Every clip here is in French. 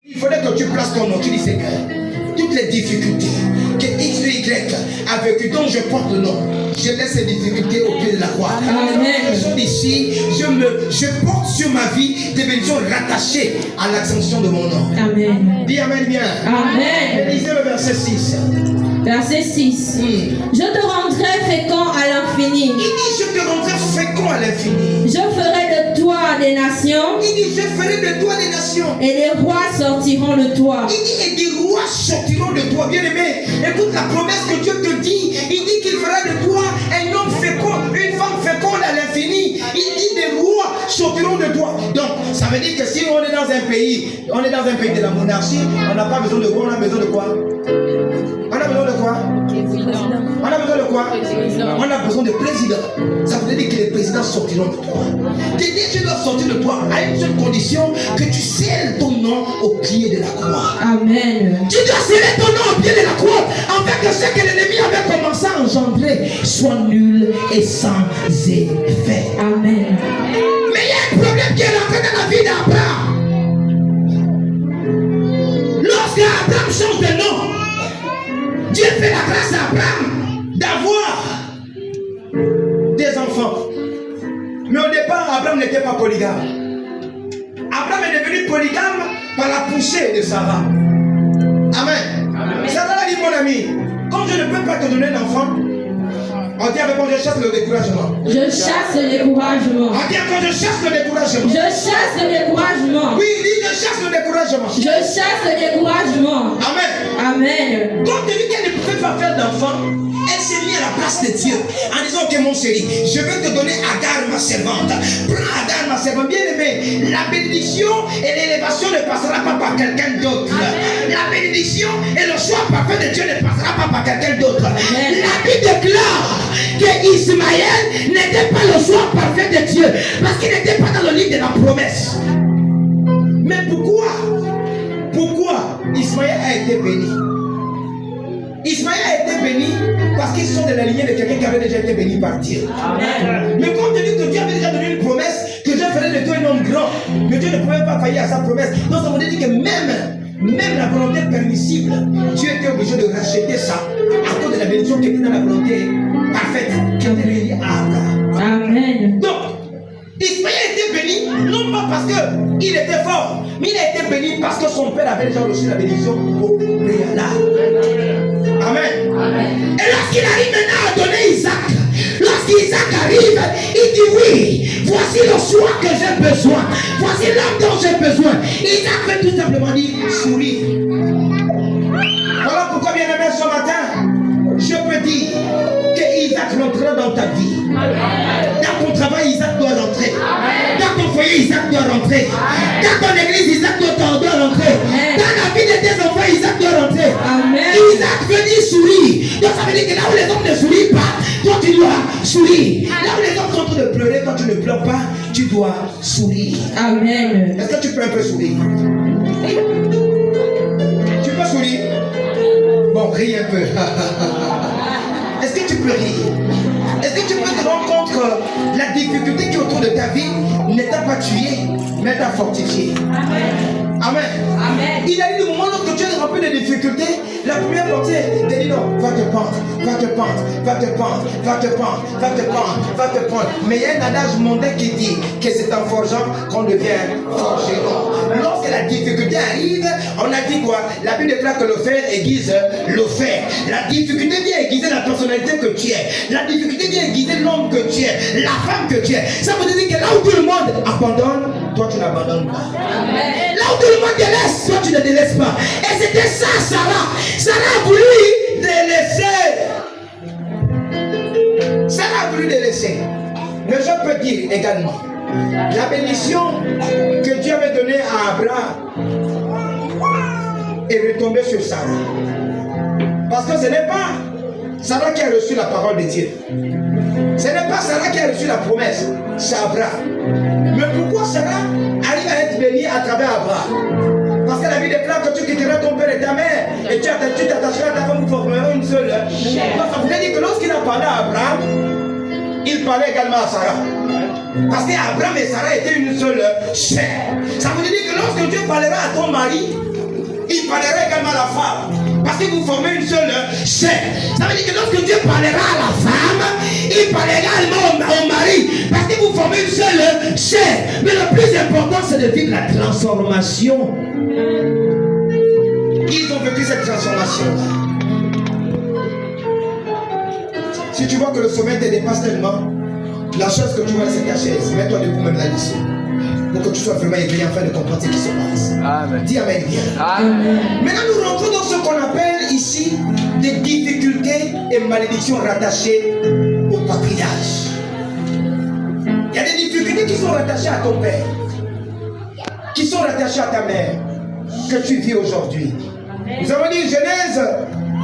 Il faudrait que tu places ton nom. Tu dis Seigneur, toutes les difficultés que X, Y a vécu, dont je porte le nom, je laisse ces difficultés au pied de la croix. Amen. Ici, je porte sur ma vie des bénédictions rattachées à l'ascension de mon nom. Amen. Dis Amen bien. Amen. Lisez le verset 6. Verset 6. Je te rendrai fécond à l'infini. Il dit, je te rendrai fécond à l'infini. Je ferai de toi des nations. Il dit, je ferai de toi des nations. Et les rois sortiront de toi. Il dit, et des rois sortiront de toi. Bien aimé, écoute la promesse que Dieu te dit. Il dit qu'il fera de toi un homme fécond, une femme féconde à l'infini. Il dit, des rois sortiront de toi. Donc, ça veut dire que si on est dans un pays de la monarchie, on n'a pas besoin de quoi? On a besoin de quoi? On a besoin de quoi? On a besoin de quoi? On a besoin de président. Ça veut dire que les présidents sortiront de toi. Tu dois sortir de toi à une seule condition, que tu scelles ton nom au pied de la croix. Amen. Tu dois sceller ton nom au pied de la croix, afin que ce que l'ennemi avait commencé à engendrer soit nul et sans effet. Amen. Mais il y a un problème qui est rentré dans la vie d'Abraham. Lorsqu'Abraham change de nom, Dieu fait la grâce à Abraham d'avoir des enfants. Mais au départ, Abraham n'était pas polygame. Abraham est devenu polygame par la poussée de Sarah. Amen. Sarah a dit, mon ami, comme je ne peux pas te donner d'enfant, on dit avec moi, je chasse le découragement. Je chasse le découragement. On dit avec moi, je chasse le découragement. Je chasse le découragement. Oui, il dit, je chasse le découragement. Je chasse le découragement. Amen. Amen. Quand tu dis qu'elle ne pouvait pas faire d'enfant, elle s'est mise à la place de Dieu en disant que mon chéri, je vais te donner Agar ma servante. Prends Agar ma servante. Bien aimé, la bénédiction et l'élévation ne passera pas par quelqu'un d'autre. La bénédiction et le choix parfait de Dieu ne passera pas par quelqu'un d'autre. La Bible déclare que Ismaël n'était pas le choix parfait de Dieu parce qu'il n'était pas dans le livre de la promesse. Mais pourquoi Ismaël a été béni? Ismaël a été béni parce qu'ils sont de la lignée de quelqu'un qui avait déjà été béni par Dieu. Amen. Mais comme tu dis que Dieu avait déjà donné une promesse, que Dieu ferait de toi un homme grand, mais Dieu ne pouvait pas faillir à sa promesse. Donc ça veut dire que même la volonté permissible, Dieu était obligé de racheter ça à cause de la bénédiction qui était dans la volonté parfaite qui était reliée à Abraham. Amen. Donc, Ismaël a été béni, non pas parce qu'il était fort, mais il a été béni parce que son père avait déjà reçu la bénédiction au préalable. Amen. Amen. Et lorsqu'il arrive maintenant à donner Isaac, lorsqu'Isaac arrive, il dit oui, voici le choix que j'ai besoin, voici l'homme dont j'ai besoin. Isaac fait tout simplement dire souris. Voilà pourquoi, bien aimé, ce matin, je peux dire que Isaac rentrera dans ta vie. Dans ton travail, Isaac doit rentrer. Dans ton foyer, Isaac doit rentrer. Dans ton église, Isaac doit rentrer. Dans la vie de tes enfants, Isaac doit rentrer. Isaac veut dire sourire. Donc ça veut dire que là où les hommes ne sourient pas, toi tu dois sourire. Là où les hommes sont en train de pleurer, quand tu ne pleures pas, tu dois sourire. Amen. Est-ce que tu peux un peu sourire? Tu peux sourire? Bon, ris un peu. Est-ce que tu peux rire? Est-ce que tu peux te rendre compte que la difficulté qui est autour de ta vie ne t'a pas tué, mais t'a fortifié? Amen. Amen. Amen. Il a dit le moment où tu es rempli de difficultés, la première pensée te dit non, va te pendre, va te pendre, va te pendre, va te pendre, va te pendre, va te pendre. Mais il y a un adage mondain qui dit que c'est en forgeant qu'on devient forgeron. Lorsque la difficulté arrive, on a dit quoi? La Bible déclare que le fer aiguise le fer. La difficulté vient aiguiser la personnalité que tu es. La difficulté vient aiguiser l'homme que tu es, la femme que tu es. Ça veut dire que là où tout le monde abandonne, toi tu n'abandonnes pas. Amen. Là où tout le monde délaisse, toi tu ne délaisses pas. Et c'était ça, Sarah. Sarah a voulu délaisser. Sarah a voulu délaisser. Mais je peux dire également, la bénédiction que Dieu avait donnée à Abraham est retombée sur Sarah. Parce que ce n'est pas Sarah qui a reçu la parole de Dieu. Ce n'est pas Sarah qui a reçu la promesse, c'est Abraham. Mais pourquoi Sarah arrive à être bénie à travers Abraham? Parce que la Bible déclare que tu quitteras ton père et ta mère et tu t'attacheras à ta femme, vous formerez une seule. Donc ça voulait dire que lorsqu'il a parlé à Abraham, il parlait également à Sarah. Parce qu'Abraham et Sarah étaient une seule chair. Ça veut dire que lorsque Dieu parlera à ton mari, il parlera également à la femme. Parce que vous formez une seule chair. Ça veut dire que lorsque Dieu parlera à la femme, il parlera également au mari. Parce que vous formez une seule chair. Mais le plus important, c'est de vivre la transformation. Ils ont vécu cette transformation. Si tu vois que le sommet te dépasse tellement, la chose que tu vois, c'est ta chaise. Mets-toi debout même là-dessus. Pour que tu sois vraiment éveillé afin de comprendre ce qui se passe. Amen. Dis Amen bien. Amen. Maintenant, nous rentrons dans ce qu'on appelle ici des difficultés et malédictions rattachées au patriarche. Il y a des difficultés qui sont rattachées à ton père, qui sont rattachées à ta mère, que tu vis aujourd'hui. Nous avons dit Genèse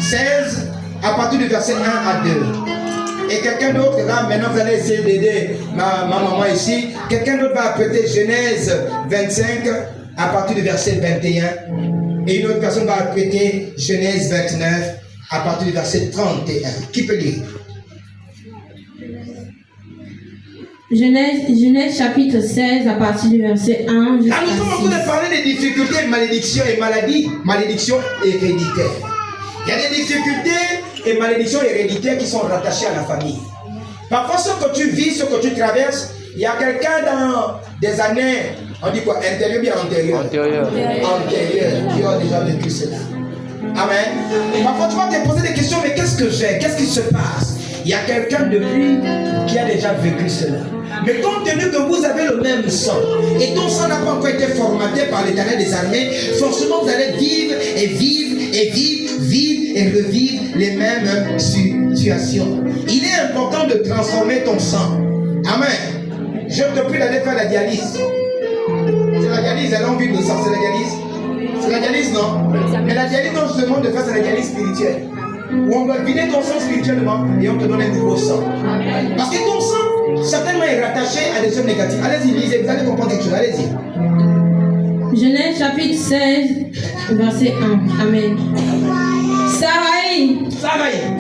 16, à partir du verset 1 à 2. Et quelqu'un d'autre, là, maintenant vous allez essayer d'aider ma maman ici. Quelqu'un d'autre va prêter Genèse 25 à partir du verset 21. Et une autre personne va prêter Genèse 29 à partir du verset 31. Qui peut lire? Genèse chapitre 16 à partir du verset 1 jusqu'à 6. Là, nous sommes en train de parler des difficultés, malédictions et maladies, malédictions héréditaires. Il y a des difficultés et malédictions héréditaires qui sont rattachées à la famille. Parfois, ce que tu vis, ce que tu traverses, il y a quelqu'un dans des années, on dit quoi, intérieur bien antérieur? Antérieur. Qui a déjà vécu cela. Amen. Parfois, tu vas te poser des questions, mais qu'est-ce que j'ai? Qu'est-ce qui se passe? Il y a quelqu'un depuis qui a déjà vécu cela. Mais compte tenu que vous avez le même sang, et ton sang n'a pas encore été formaté par l'Éternel des armées, forcément vous allez vivre et vivre et vivre et revivre les mêmes situations. Il est important de transformer ton sang. Amen. Je te prie d'aller faire la dialyse. C'est la dialyse, elle a envie de sang, c'est la dialyse. C'est la dialyse, non? Mais la dialyse, non, je te demande de faire, c'est la dialyse spirituelle. Où on va vider ton sang spirituellement et on te donne un nouveau sang. Parce que ton sang, certainement, est rattaché à des choses négatives. Allez-y, lisez, vous allez comprendre quelque chose. Allez-y. Genèse chapitre 16, verset 1. Amen. Sarai,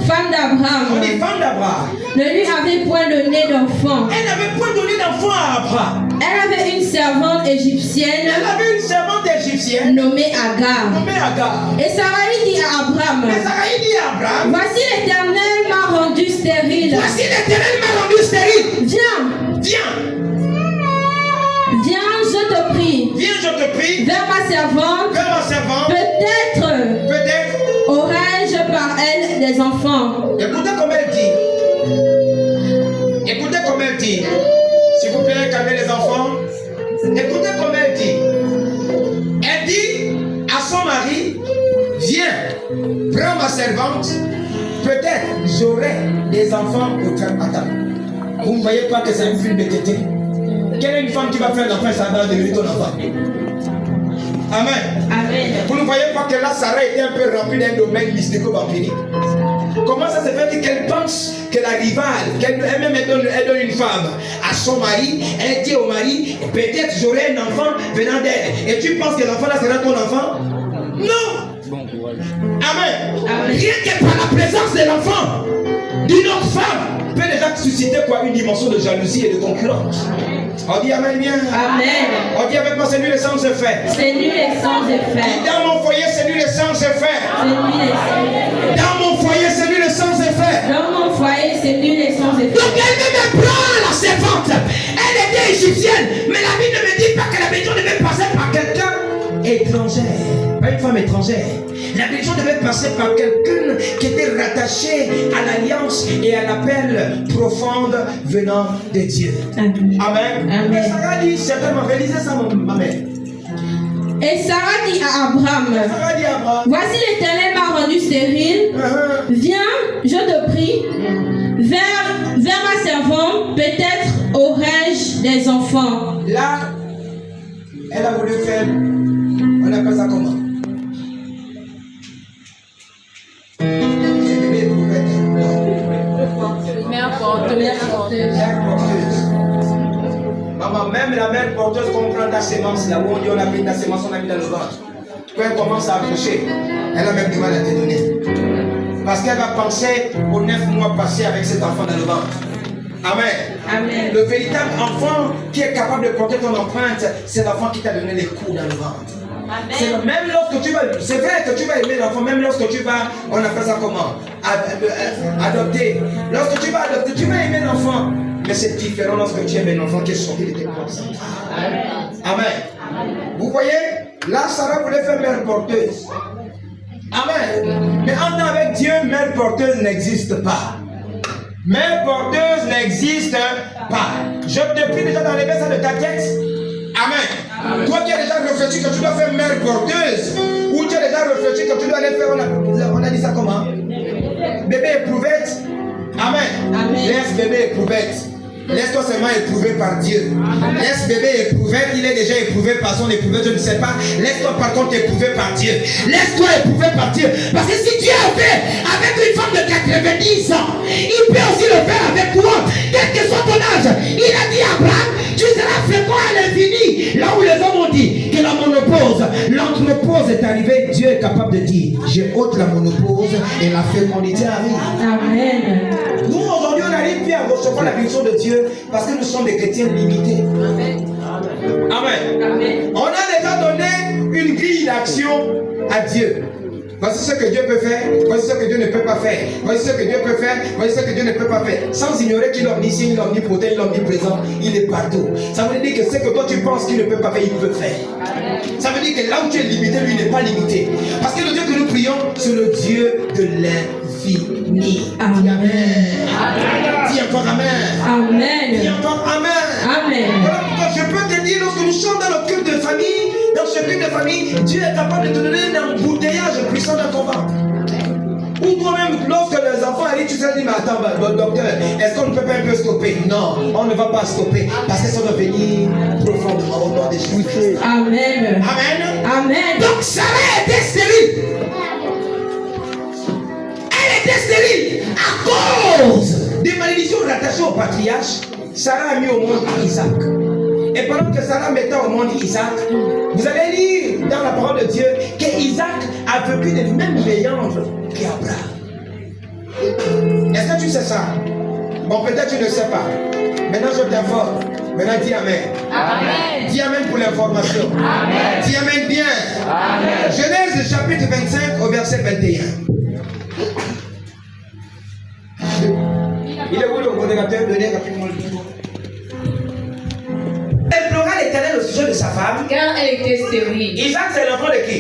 femme d'Abraham, on dit femme d'Abraham, ne lui avait point donné d'enfant. Elle n'avait point donné d'enfant à Abraham. Elle avait une servante égyptienne. Elle avait une servante égyptienne nommée Agar. Et Sarai dit à Abraham, voici l'Éternel m'a rendu stérile. Voici l'Éternel m'a rendu stérile. Viens, je te prie. Viens, je te prie. Vers ma servante. Peut-être aurais-je par elle des enfants. Écoutez comme elle dit. S'il vous plaît, calmez les enfants. Écoutez comme elle dit. Elle dit à son mari, viens, prends ma servante. Peut-être j'aurai des enfants au terme. Attends. Vous ne voyez pas que c'est un film de tété? Quelle est une femme qui va faire l'enfant, ça va devenir ton enfant? Amen. Vous ne voyez pas que là, Sarah était un peu remplie d'un domaine mystico-vampirique? Comment ça se fait qu'elle pense que la rivale, qu'elle-même elle donne une femme à son mari, elle dit au mari, peut-être j'aurai un enfant venant d'elle. Et tu penses que l'enfant là sera ton enfant? Non. Amen. Rien que par la présence de l'enfant d'une autre femme peut déjà susciter quoi? Une dimension de jalousie et de concurrence. On dit Amen bien. Amen. On dit avec moi, c'est nul et sans effet. C'est nul et sans effet. Dans mon foyer, c'est nul et sans effet. Dans mon foyer, c'est nul et sans effet. Dans mon foyer, c'est nul et sans effet. Donc elle me prend la servante. Elle était égyptienne. Mais la Bible ne me dit pas que la maison devait passer par quelqu'un étranger. Pas une femme étrangère. La maison devait passer par quelqu'un qui était rattaché à l'alliance et à l'appel profonde venant de Dieu. Amen. Amen. Et Sarah dit, certainement, réalisez ça, ma mère. Et Sarah dit à Abraham, voici l'Éternel m'a rendu stérile. Viens, je te prie, vers ma servante, peut-être aurais-je des enfants. Là, elle a voulu faire, on appelle ça comment? Maman, même la mère porteuse, quand on prend ta sémence, là où on dit on a pris ta sémence, on a mis dans le ventre. Quand elle commence à accoucher, elle a même du mal à te donner. Parce qu'elle va penser aux 9 mois passés avec cet enfant dans le ventre. Amen. Amen. Le véritable enfant qui est capable de porter ton empreinte, c'est l'enfant qui t'a donné les coups dans le ventre. Même lorsque tu vas, c'est vrai que tu vas aimer l'enfant, même lorsque tu vas, on appelle ça comment? Adopter. Lorsque tu vas adopter, tu vas aimer l'enfant. Mais c'est différent lorsque tu aimes un enfant qui est sorti de tes propres enfants. Amen. Vous voyez, là, Sarah voulait faire mère porteuse. Amen. Mais en temps avec Dieu, mère porteuse n'existe pas. Mère porteuse n'existe pas. Je te prie déjà d'enlever ça de ta tête. Amen. Toi qui as déjà réfléchi que tu dois faire mère porteuse, ou tu as déjà réfléchi que tu dois aller faire, on a dit ça comment? Bébé éprouvette. Amen. Laisse bébé éprouvette. Laisse-toi seulement éprouver par Dieu. Laisse bébé éprouver, il est déjà éprouvé par son éprouvette, je ne sais pas. Laisse-toi par contre éprouver par Dieu. Laisse-toi éprouver par Dieu. Parce que si Dieu a fait avec une femme de 90 ans, il peut aussi le faire avec toi. Quel que soit ton âge. Il a dit à Abraham, tu seras fécond à l'infini. Là où les hommes ont dit que la monopause, l'anthropause est arrivée, Dieu est capable de dire, j'ai ôte la monopause et la fécondité arrive. Amen. Nous aujourd'hui on n'arrive plus à recevoir la bénédiction de Dieu parce que nous sommes des chrétiens limités. Amen. Amen. On a déjà donné une grille d'action à Dieu. Voici ce que Dieu peut faire, voici ce que Dieu ne peut pas faire, voici ce que Dieu peut faire, voici ce que Dieu ne peut pas faire. Sans ignorer qu'il est omniscient, il est omnipotent, il est omniprésent, il est partout. Ça veut dire que ce que toi tu penses qu'il ne peut pas faire, il peut faire. Ça veut dire que là où tu es limité, lui n'est pas limité. Parce que le Dieu que nous prions, c'est le Dieu de l'infini. Amen. Dis encore Amen. Amen. Dis encore Amen. Amen. Voilà pourquoi je peux te dire, lorsque nous sommes dans le culte de famille, dans ce culte de famille, Dieu est capable de te donner un embouteillage puissant dans ton ventre. Ou toi-même, lorsque les enfants arrivent, tu te dis, mais attends, docteur, est-ce qu'on ne peut pas un peu stopper? Non, on ne va pas stopper, parce que ça va venir profondément au nom de Jésus. Amen. Amen. Amen. Donc Sarah était stérile. Elle était stérile à cause des malédictions rattachées au patriarche. Sarah a mis au monde Isaac. Et pendant que Sarah mettait au monde Isaac, vous allez lire dans la parole de Dieu qu'Isaac a vécu les mêmes méandres qu'Abraham. Est-ce que tu sais ça? Bon, peut-être tu ne sais pas. Maintenant, je t'informe. Maintenant, dis Amen. Amen. Dis Amen pour l'information. Amen. Dis Amen bien. Amen. Genèse chapitre 25 au verset 21. Il est où le modérateur? Donnez rapidement le micro. Elle pleura l'Éternel au sujet de sa femme. Car elle était stérile. Isaac, c'est l'enfant de qui?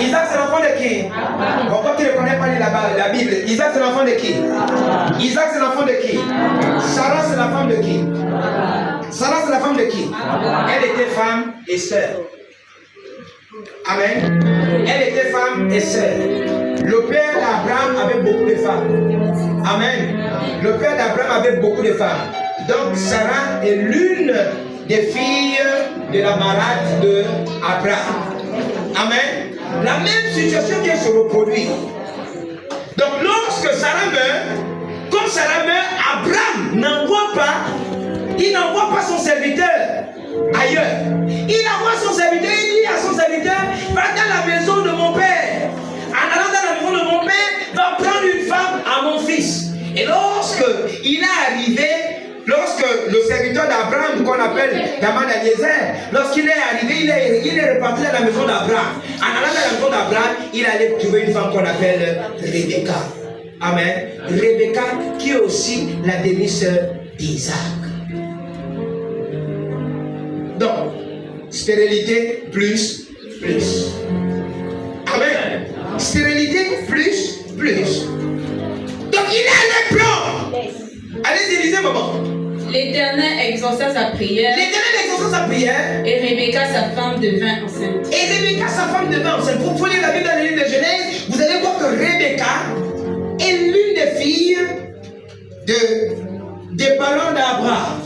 Isaac, c'est l'enfant de qui? Pourquoi tu ne connais pas la Bible? Isaac, c'est l'enfant de qui? Isaac, c'est l'enfant de qui? Sarah, c'est la femme de qui? Sarah, c'est la femme de qui? Elle était femme et sœur. Amen. Elle était femme et sœur. Le père d'Abraham avait beaucoup de femmes. Amen. Le père d'Abraham avait beaucoup de femmes. Donc Sarah est l'une des filles de la malade de Abraham. Amen. La même situation vient se reproduire. Donc lorsque Sarah meurt, comme Sarah meurt, Abraham n'envoie pas son serviteur ailleurs. Il envoie son serviteur, il dit à son serviteur, va dans la maison de mon père. En allant dans la maison de mon père, va prendre une femme à mon fils. Et lorsque il est arrivé, lorsque le serviteur d'Abraham, qu'on appelle Daman Eliezer, lorsqu'il est arrivé, il est reparti à la maison d'Abraham. En allant dans la maison d'Abraham, il allait trouver une femme qu'on appelle Rebecca. Amen. Rebecca, qui est aussi la demi-sœur d'Isaac. Donc, stérilité plus. Amen. Stérilité plus. Donc, il est allé prendre. Allez-y, lisez, maman. L'Éternel exauça sa prière. Et Rebecca, sa femme, devint enceinte. Vous prenez la Bible dans le livre de Genèse, vous allez voir que Rebecca est l'une des filles des parents d'Abraham.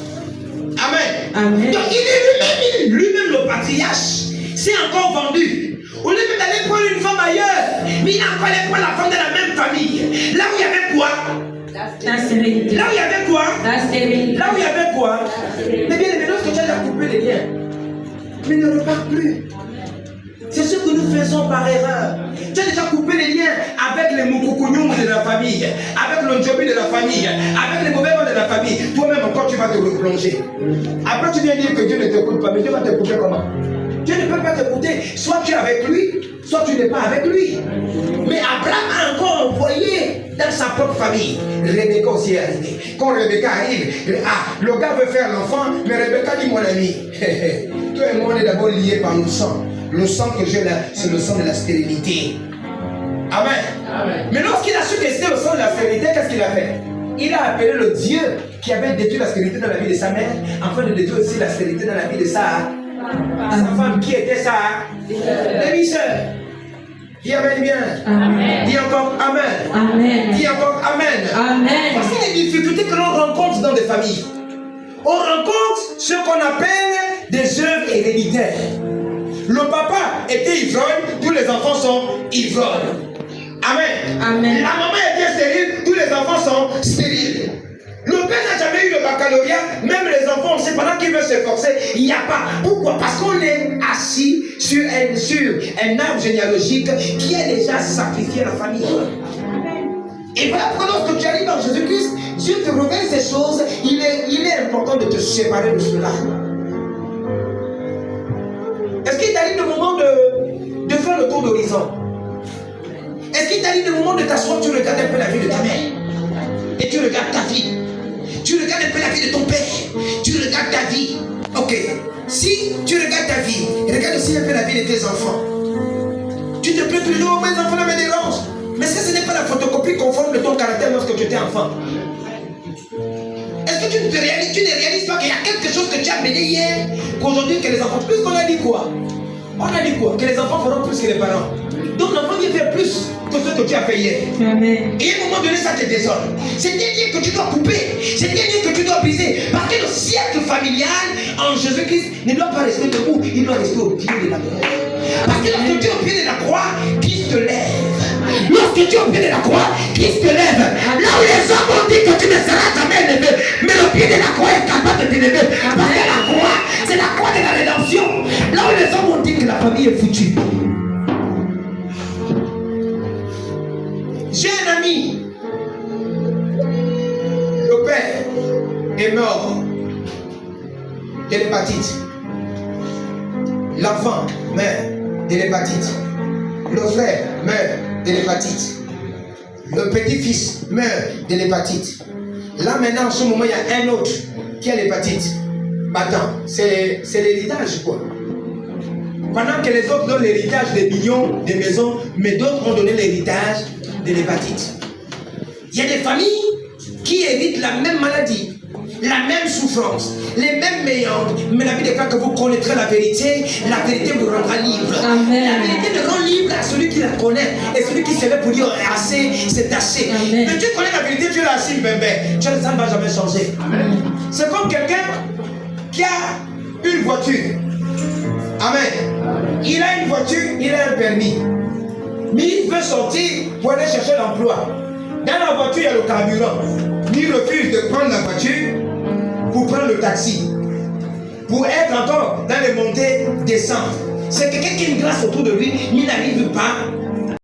Amen. Donc il est lui-même le patriarche, s'est encore vendu. Au lieu d'aller prendre une femme ailleurs, mais il a encore allé prendre la femme de la même famille. Là où il y avait quoi? La stérilité. Là où il y avait quoi? La stérilité. Là où il y avait quoi? Mais bien évidemment, lorsque tu as déjà coupé les liens, mais ne repars plus. C'est ce que nous faisons par erreur. Tu as déjà coupé les liens avec les moukoukounions de la famille, avec l'onjobi de la famille, avec les mauvais mots de la famille. Toi-même encore tu vas te replonger. Après tu viens dire que Dieu ne t'écoute pas, mais Dieu va te couper comment? Dieu ne peut pas t'écouter. Soit tu es avec lui, soit tu n'es pas avec lui. Mais Abraham a encore envoyé dans sa propre famille. Rebecca aussi est arrivée. Quand Rebecca arrive, le gars veut faire l'enfant, mais Rebecca dit, mon ami, toi et moi on est d'abord liés par le sang. Le sang que j'ai là, c'est le sang de la stérilité. Amen. Amen. Mais lorsqu'il a su que c'était le sang de la stérilité, qu'est-ce qu'il a fait? Il a appelé le Dieu qui avait détruit la stérilité dans la vie de sa mère, afin de détruire aussi la stérilité dans la vie de sa femme qui était sa demi-sœur. Dis Amen bien. Amen. Dis encore Amen. Amen. Dis encore Amen. Amen. Voici les difficultés que l'on rencontre dans des familles. On rencontre ce qu'on appelle des œuvres héréditaires. Le papa était ivrogne, tous les enfants sont ivrognes. Amen. Amen. La maman était stérile, tous les enfants sont stériles. Le père n'a jamais eu le baccalauréat, même les enfants, c'est pendant qu'ils veulent s'efforcer, il n'y a pas. Pourquoi? Parce qu'on est assis sur un arbre généalogique qui a déjà sacrifié la famille. Et voilà pourquoi lorsque tu arrives en Jésus-Christ, Dieu te révèle ces choses, il est important de te séparer de cela. Est-ce qu'il t'arrive le moment de faire le tour d'horizon? Est-ce qu'il t'arrive le moment de t'asseoir, tu regardes un peu la vie de ta mère et tu regardes ta vie? Tu regardes un peu la vie de ton père, tu regardes ta vie. Ok, si tu regardes ta vie, regarde aussi un peu la vie de tes enfants. Tu te plains toujours, mes enfants me dérangent. Mais ça, ce n'est pas la photocopie conforme de ton caractère lorsque tu étais enfant. Est-ce que tu ne réalises pas qu'il y a quelque chose que tu as mené hier, qu'aujourd'hui que les enfants, plus qu'on a dit quoi? On a dit quoi? Que les enfants feront plus que les parents. Donc l'enfant vient faire plus que ce que tu as fait hier. Amen. Et à un moment donné, ça te désole. C'est des liens que tu dois couper. C'est des liens que tu dois briser. Parce que le siècle familial en Jésus-Christ ne doit pas rester debout. Il doit rester au pied de la croix. Parce que lorsque tu es au pied de la croix, Christ te lève. Lorsque tu es au pied de la croix, Christ te lève. Là où les hommes ont dit que tu ne seras jamais élevé, mais le pied de la croix est capable de t'élever. Parce que la croix, c'est la croix de la rédemption. Là où les hommes ont dit que la famille est foutue. J'ai un ami. Le père est mort de l'hépatite. L'enfant meurt de l'hépatite. Le frère meurt de l'hépatite. Le petit-fils meurt de l'hépatite. Là maintenant, en ce moment, il y a un autre qui a l'hépatite. Attends, c'est l'héritage quoi. Pendant que les autres donnent l'héritage des millions, des maisons, mais d'autres ont donné l'héritage de l'hépatite. Il y a des familles qui héritent la même maladie, la même souffrance, les mêmes méandres, mais la vie des cas que vous connaîtrez la vérité vous rendra libre. Amen. La vérité ne rend libre à celui qui la connaît et celui qui se lève pour dire assez, c'est assez. Amen. Mais tu connais la vérité, tu l'as assis, bébé. Ça ne va jamais changer. Amen. C'est comme quelqu'un qui a une voiture. Amen. Il a une voiture, il a un permis. Mais il veut sortir pour aller chercher l'emploi. Dans la voiture, il y a le carburant. Il refuse de prendre la voiture pour prendre le taxi. Pour être encore dans les montées descentes. C'est quelqu'un qui a une grâce autour de lui, mais il n'arrive pas